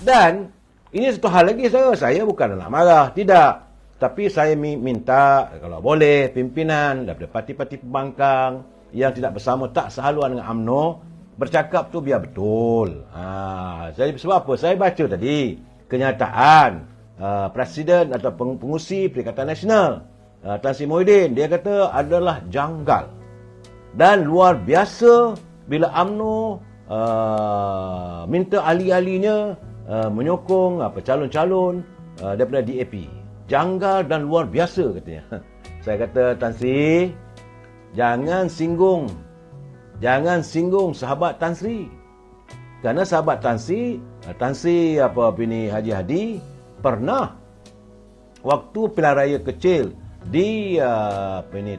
Dan ini satu hal lagi, saya bukan nak marah, tidak. Tapi saya minta kalau boleh pimpinan daripada parti-parti pembangkang yang tidak bersama, tak sehaluan dengan UMNO, bercakap tu biar betul. Sebab apa? Saya baca tadi kenyataan Presiden atau pengurusi Perikatan Nasional Tan Sri Muhyiddin, dia kata adalah janggal dan luar biasa bila UMNO minta ahli-ahlinya menyokong calon-calon daripada DAP. Janggal dan luar biasa katanya. Saya kata, Tan Sri, jangan singgung sahabat Tan Sri. Kerana sahabat Tan Sri Haji Hadi pernah waktu pilihan raya kecil di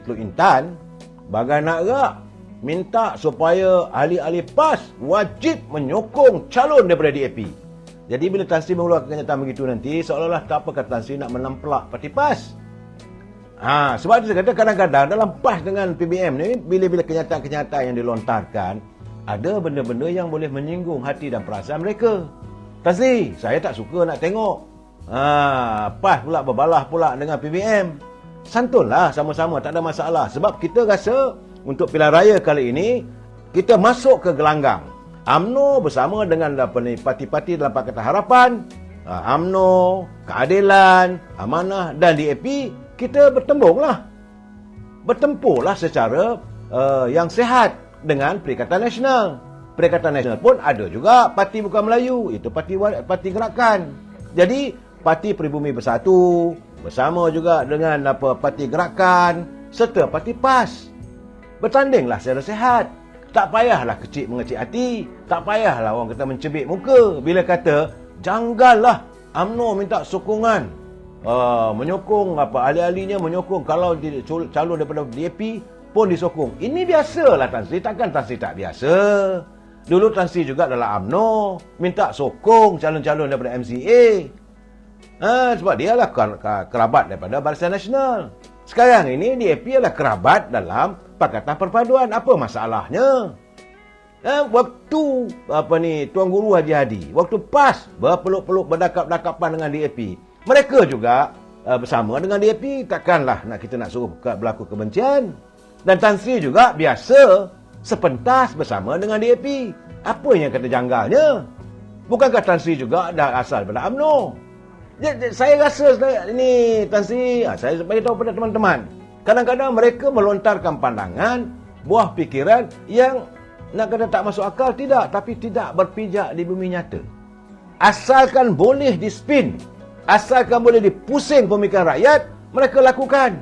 Teluk Intan, Bagai Nak minta supaya ahli-ahli PAS wajib menyokong calon daripada DAP. Jadi bila Tan Sri mengeluarkan kenyataan begitu nanti, seolah-olah tak apa kata Tan Sri nak menempelak parti PAS. Sebab itu saya kata kadang-kadang dalam PAS dengan PBM ni, bila-bila kenyataan-kenyataan yang dilontarkan, ada benda-benda yang boleh menyinggung hati dan perasaan mereka. Tan Sri, saya tak suka nak tengok PAS pula berbalah pula dengan PBM. Santunlah sama-sama, tak ada masalah. Sebab kita rasa untuk pilihan raya kali ini, kita masuk ke gelanggang. UMNO bersama dengan parti-parti dalam Pakatan Harapan, UMNO, Keadilan, Amanah dan DAP, kita bertempurlah secara yang sihat dengan Perikatan Nasional. Perikatan Nasional pun ada juga Parti Bukan Melayu, itu parti gerakan. Jadi Parti Peribumi Bersatu bersama juga dengan Parti Gerakan serta Parti PAS bertandinglah secara sihat. Tak payahlah kecil mengecil hati, tak payahlah orang kata mencebik muka bila kata janggallah UMNO minta sokongan, menyokong ahli-ahlinya menyokong, kalau calon daripada DAP pun disokong. Ini biasalah Tan Sri, takkan Tan Sri tak biasa. Dulu Tan Sri juga dalam UMNO minta sokong calon-calon daripada MCA. Sebab dia adalah kerabat daripada Barisan Nasional. Sekarang ini DAP adalah kerabat dalam Pakatan Perpaduan. Apa masalahnya? Waktu Tuan Guru Haji Hadi, waktu PAS berpeluk-peluk berdakap-dakapan dengan DAP, mereka juga bersama dengan DAP. Takkanlah kita nak suruh berlaku kebencian. Dan Tan Sri juga biasa sepentas bersama dengan DAP. Apa yang kata janggalnya? Bukankah Tan Sri juga dah asal daripada UMNO? Saya rasa ini Tan Sri, saya beritahu kepada teman-teman, kadang-kadang mereka melontarkan pandangan, buah fikiran yang nak kata tak masuk akal, tidak, tapi tidak berpijak di bumi nyata. Asalkan boleh dispin, asalkan boleh dipusing pemikiran rakyat, mereka lakukan.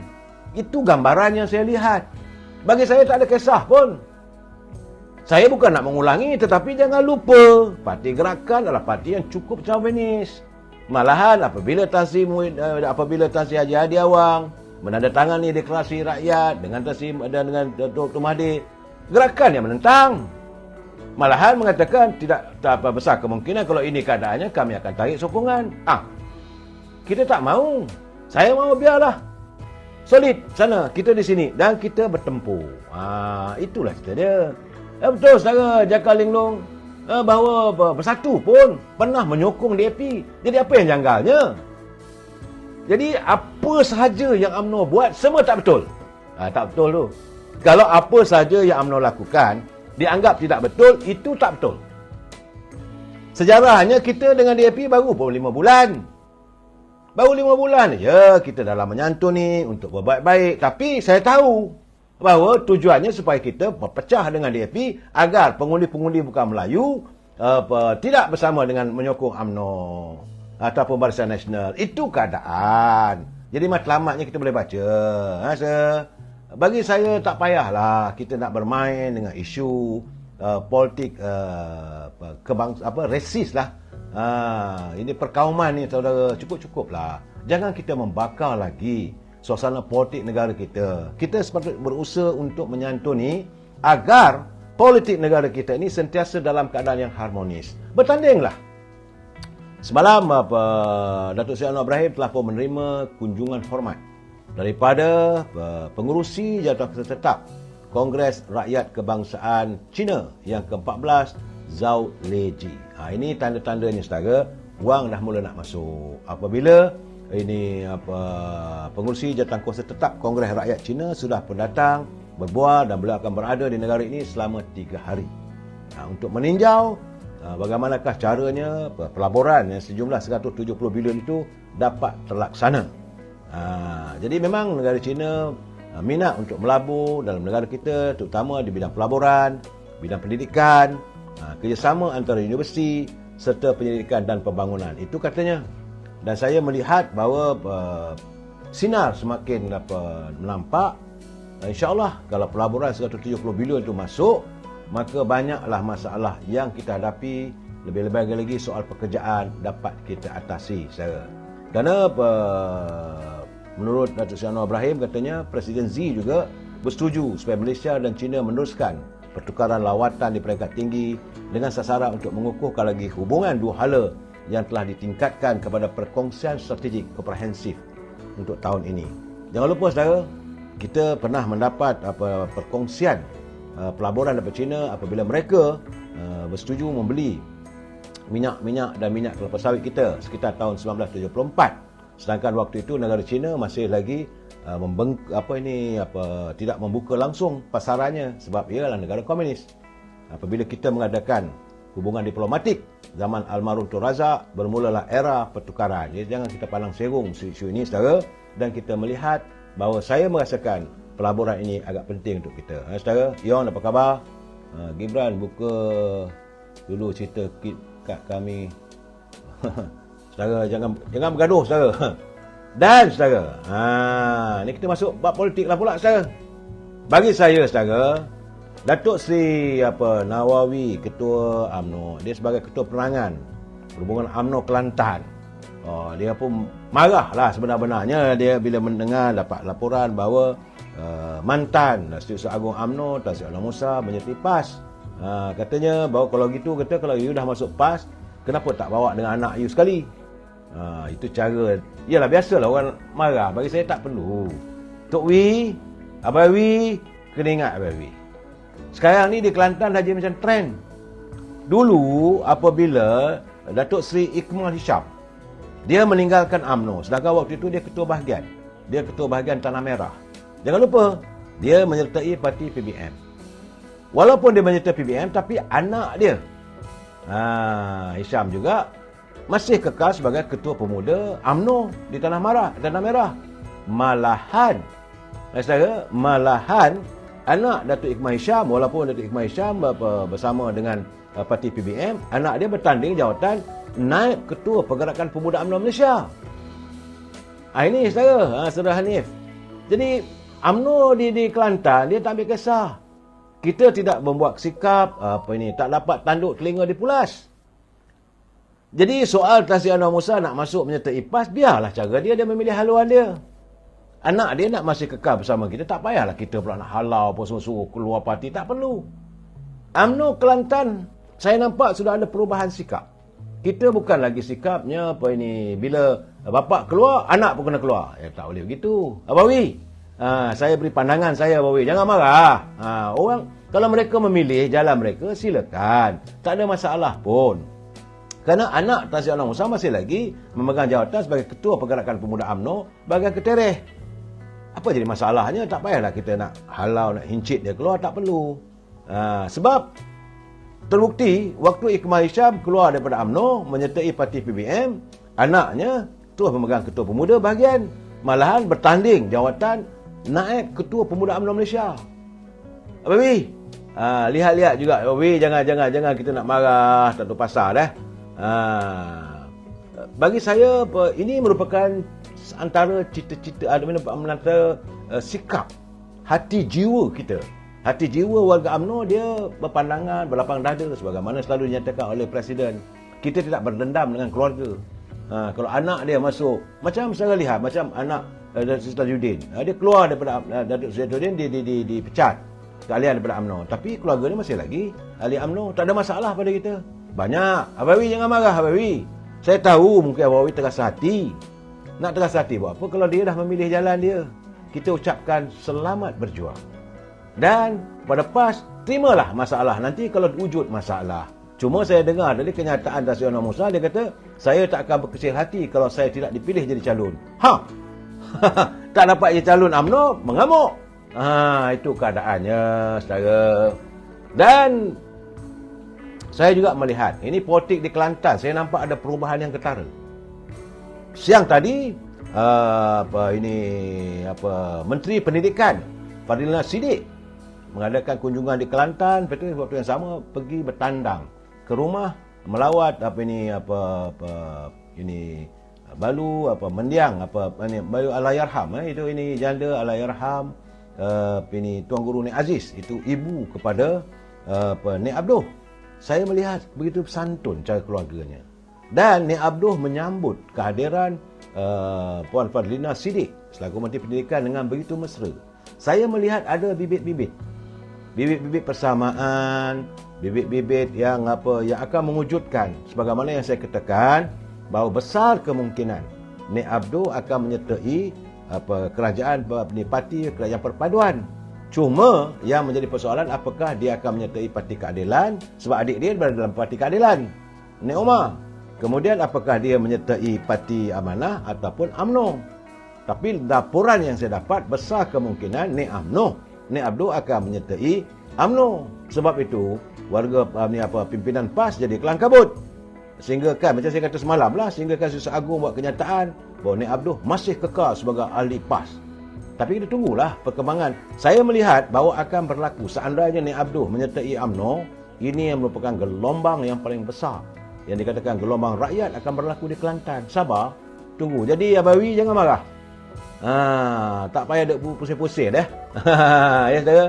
Itu gambaran yang saya lihat. Bagi saya tak ada kisah pun. Saya bukan nak mengulangi, tetapi jangan lupa, Parti Gerakan adalah parti yang cukup chauvinis. Malahan apabila Tan Sri Haji Hadi Awang menandatangani deklarasi rakyat dengan Tan Sri dan dengan Dr. Mahathir, Gerakan yang menentang. Malahan mengatakan tak apa besar kemungkinan kalau ini keadaannya kami akan tarik sokongan. Kita tak mahu. Saya mahu biarlah. Solid sana, kita di sini dan kita bertempur. Itulah cerita dia. Betul saudara Jaka Linglong, bahawa Bersatu pun pernah menyokong DAP. Jadi apa yang janggalnya? Jadi apa sahaja yang UMNO buat semua tak betul. Tak betul tu. Kalau apa sahaja yang UMNO lakukan dianggap tidak betul, itu tak betul. Sejarahnya kita dengan DAP baru pun 5 bulan. Baru 5 bulan je kita dalam menyantuni untuk berbaik-baik. Tapi saya tahu bahawa tujuannya supaya kita berpecah dengan DAP agar pengundi-pengundi Bukan Melayu tidak bersama dengan menyokong UMNO ataupun Barisan Nasional. Itu keadaan. Jadi matlamatnya kita boleh baca. Bagi saya tak payahlah kita nak bermain dengan isu politik resis lah. Ini perkauman ni saudara, cukup-cukuplah. Jangan kita membakar lagi suasana politik negara kita. Kita sepatutnya berusaha untuk menyantuni agar politik negara kita ini sentiasa dalam keadaan yang harmonis. Bertandinglah. Semalam Datuk Seri Anwar Ibrahim telah pun menerima kunjungan hormat daripada pengerusi Jadual Tetap Kongres Rakyat Kebangsaan Cina yang ke-14, Zhao Leji. Ini tanda-tandanya saudara, wang dah mula nak masuk. Apabila ini pengurusi jawatankuasa tetap Kongres Rakyat Cina sudah pun datang, berbual dan beliau akan berada di negara ini selama 3 hari. Untuk meninjau bagaimanakah caranya pelaburan yang sejumlah 170 bilion itu dapat terlaksana. Jadi memang negara China minat untuk melabur dalam negara kita, terutama di bidang pelaburan, bidang pendidikan, kerjasama antara universiti serta pendidikan dan pembangunan. Itu katanya. Dan saya melihat bahawa sinar semakin menampak. InsyaAllah kalau pelaburan 170 bilion itu masuk, maka banyaklah masalah yang kita hadapi. Lebih-lebih lagi soal pekerjaan dapat kita atasi. Kerana menurut Datuk Seri Anwar Ibrahim katanya Presiden Xi juga bersetuju supaya Malaysia dan China meneruskan pertukaran lawatan di peringkat tinggi dengan sasaran untuk mengukuhkan lagi hubungan dua hala yang telah ditingkatkan kepada perkongsian strategik komprehensif untuk tahun ini. Jangan lupa saudara, kita pernah mendapat perkongsian pelaburan daripada China apabila mereka bersetuju membeli minyak dan minyak kelapa sawit kita sekitar tahun 1974. Sedangkan waktu itu negara China masih lagi tidak membuka langsung pasarannya sebab ia adalah negara komunis. Apabila kita mengadakan hubungan diplomatik zaman almarhum Tun Razak, bermulalah era pertukaran. Jadi jangan kita pandang serong isu ini saudara, dan kita melihat bahawa saya merasakan pelaburan ini agak penting untuk kita. Saudara, Yon apa khabar? Gibran buka dulu cerita kat kami. Saudara, jangan bergaduh saudara. Dan saudara, ni kita masuk bab politik lah pula saudara. Bagi saya saudara, Datuk Seri Nawawi, Ketua UMNO, dia sebagai Ketua Penerangan Perhubungan UMNO Kelantan, dia pun marahlah sebenar-benarnya dia bila mendengar dapat laporan bahawa mantan Setiausaha Agung UMNO Tan Sri Anwar Musa menyertai PAS. Katanya bahawa kalau gitu, kalau you dah masuk PAS, kenapa tak bawa dengan anak you sekali? Itu cara, yalah biasalah orang marah. Bagi saya tak perlu. Tok Wi, Abang Wi, kena ingat Abang Wi, sekarang ni di Kelantan dah jadi macam trend. Dulu apabila Datuk Seri Ikmal Hisham, dia meninggalkan UMNO, sedangkan waktu itu dia ketua bahagian. Dia ketua bahagian Tanah Merah. Jangan lupa, dia menyertai parti PBM. Walaupun dia menyertai PBM, tapi anak dia, Hisham juga masih kekal sebagai ketua pemuda UMNO di Tanah Merah. Malahan anak Datuk Ikmal Hisham, walaupun Datuk Ikmal Hisham bersama dengan parti PBM, anak dia bertanding jawatan naib ketua Pergerakan Pemuda UMNO Malaysia. Ini saudara Hanif. Jadi UMNO di Kelantan dia tak ambil kisah. Kita tidak membuat sikap tak dapat tanduk telinga dipulas. Jadi soal Tan Sri Anwar Musa nak masuk menyertai PAS, biarlah cara dia memilih haluan dia. Anak dia nak masih kekal bersama kita, tak payahlah kita pula nak halau apa suruh keluar parti, tak perlu. UMNO Kelantan, saya nampak sudah ada perubahan sikap. Kita bukan lagi sikapnya bila bapak keluar, anak pun kena keluar. Tak boleh begitu. Abang Wi, saya beri pandangan saya, Abang Wi, jangan marah. Orang kalau mereka memilih jalan mereka, silakan. Tak ada masalah pun. Kerana anak Tan Sri Anwar Musa masih lagi memegang jawatan sebagai Ketua Pergerakan Pemuda UMNO bahagian Ketereh. Apa jadi masalahnya? Tak payahlah kita nak halau, nak hincit dia keluar, tak perlu. Sebab terbukti waktu Ikmal Hisham keluar daripada UMNO menyertai parti PBM, anaknya terus memegang Ketua Pemuda bahagian, malahan bertanding jawatan naib Ketua Pemuda UMNO Malaysia. Abang Wi, lihat-lihat juga. Abang Wi, jangan kita nak marah, tak tahu pasal dah. Bagi saya ini merupakan antara cita-cita, antara sikap hati jiwa kita. Hati jiwa warga UMNO, dia berpandangan berlapang dada sebagaimana selalu dinyatakan oleh Presiden. Kita tidak berdendam dengan keluarga. Kalau anak dia masuk, macam saya lihat, macam anak Datuk Sitajuddin, dia keluar daripada Datuk Sitajuddin, dipecat keahlian daripada UMNO, tapi keluarga dia masih lagi ahli UMNO, tak ada masalah pada kita. Banyak. Abang Wi, jangan marah Abang Wi. Saya tahu mungkin Abang Wi terasa hati. Nak terasa hati buat apa kalau dia dah memilih jalan dia? Kita ucapkan selamat berjuang. Dan pada PAS, terimalah masalah. Nanti kalau wujud masalah, Cuma saya dengar dari kenyataan Datuk Musa, dia kata, saya tak akan berkecil hati kalau saya tidak dipilih jadi calon. Tak dapat jadi calon UMNO, mengamuk. Itu keadaannya, saudara. Dan saya juga melihat, ini politik di Kelantan, saya nampak ada perubahan yang ketara. Siang tadi, Menteri Pendidikan Fadilina Siddiq mengadakan kunjungan di Kelantan. Betul, waktu yang sama pergi bertandang ke rumah melawat mendiang Balu Allahyarham, itu ini janda Allahyarham, ini Tuan Guru Nek Aziz, itu ibu kepada Nek Abduh. Saya melihat begitu santun cara keluarganya, dan Nek Abduh menyambut kehadiran Puan Fadilina Siddiq selaku Menteri Pendidikan dengan begitu mesra. Saya melihat ada bibit-bibit persamaan, bibit-bibit yang akan mengwujudkan, sebagaimana yang saya katakan, bahawa besar kemungkinan Nek Abduh akan menyertai kerajaan parti kerajaan perpaduan. Cuma yang menjadi persoalan, apakah dia akan menyertai Parti Keadilan, sebab adik dia berada dalam Parti Keadilan, Nek Omar. Kemudian apakah dia menyertai Parti Amanah ataupun UMNO. Tapi laporan yang saya dapat, besar kemungkinan Nek Abduh akan menyertai UMNO. Sebab itu warga pimpinan PAS jadi kelang kabut. Sehingga kan, macam saya kata semalam lah, sehingga kan Susah Agung buat kenyataan bahawa Nek Abduh masih kekal sebagai ahli PAS. Tapi kita tunggulah perkembangan. Saya melihat bahawa akan berlaku seandainya Nek Abduh menyertai UMNO, ini yang merupakan gelombang yang paling besar. Yang dikatakan gelombang rakyat akan berlaku di Kelantan. Sabar, tunggu. Jadi Abawi jangan marah. Tak payah duk pusing-pusing dah. Ya, saudara.